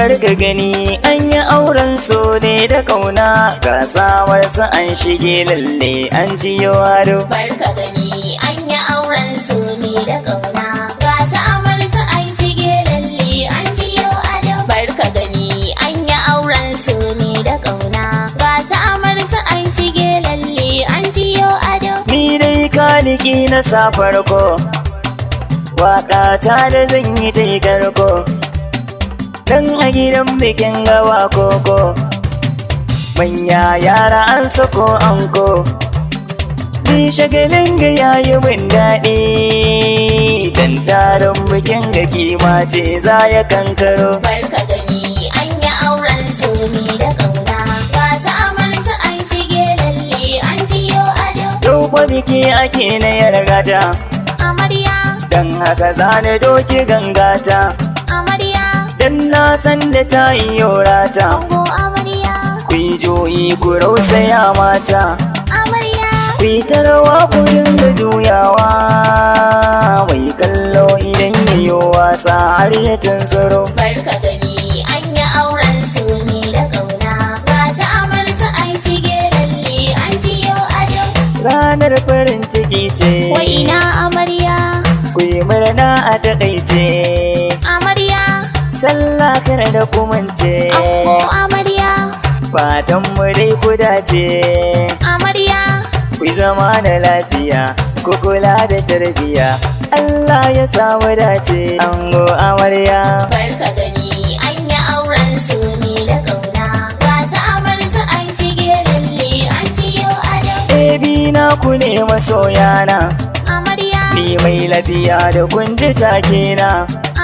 Barka gani an yi auren so ne da kauna, ga sawarsa an shige lalle an ciyo ado. Barka gani an yi auren so ne da kauna, ga sawarsa an shige lalle an ciyo ado. Barka gani an yi auren so ne da kauna, ga sawarsa an shige lalle an ciyo ado. Ni dai kaliki na sa farko, waƙa ta da zan yi ta yi karko, dan a gidan bikin gawa koko, manya yara an sako anko. Ni shagalin ga yayi min daɗi, dan taron bikin ga kima ce za ya kankaro. Barka gani an yi auren so ne da kauna, ga sawarsa an shige lalle an ciyo ado. Yau fa biki ake na yargata, Amarya, dan haka zane doki gangata, amarya, dan na san da ta yi yorata. ango amarya, Ku yi joyi ku rausaya mata, amarya, ku yi ta rawa ku dinga juyawa, mai kallo idan yayo wasa har ya tunzuro. barka gani an yi auren so ne da kauna, ga sawarsa an shige lalle an ciyo ado. Ranar farin ciki ce, Wai ina amarya, ku yi murna a taƙaice, amarya, sallah kar da kumance, ango amarya, fatan mu dai ku dace. amarya, Ku zama da lafiya, ku kula da tarbiyya, Allah ya samu dace ango amarya. barka gani an yi auren so ne da kauna, ga sawarsa an shige lalle an ciyo ado. Baby na ku ne masoyana, Amarya, ni mai lafiya da kun ji take na,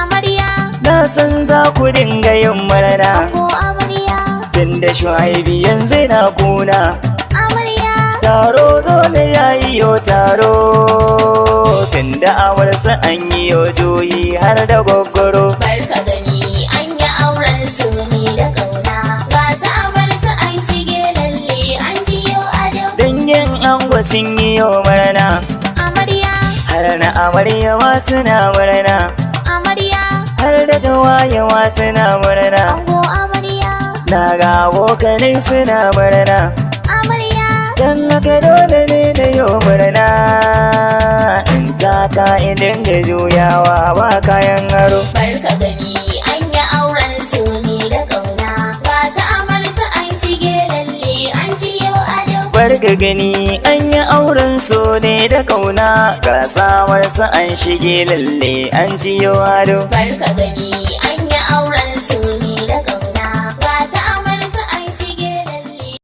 amarya, na san za ku dinga yin murna, ango amarya, tunda Shuaibi yanzu na kuna. amarya, Taro dole ya yi yo taro, tunda awarsa an yi yo juyi har da gwaggwaro. barka gani an yi auren so ne da kauna, ga sawarsa an shige lalle an ciyo ado. Dangin ango sun yi yo murna, Amarya, har na amarya ma suna murna, amarya, har da gawaye ma suna murna, ango amarya, na ga abokanai suna murna, amarya, dan haka dole ne na yo murna, in taka in dinga juyawa ba kayan aro. barka gani an yi auren so ne da kauna, ga sawarsa an shige lalle an ciyo ado. Barka gani an yi auren so ne da kauna, ga samarsa an shige lalle an ciyo ado. Barka gani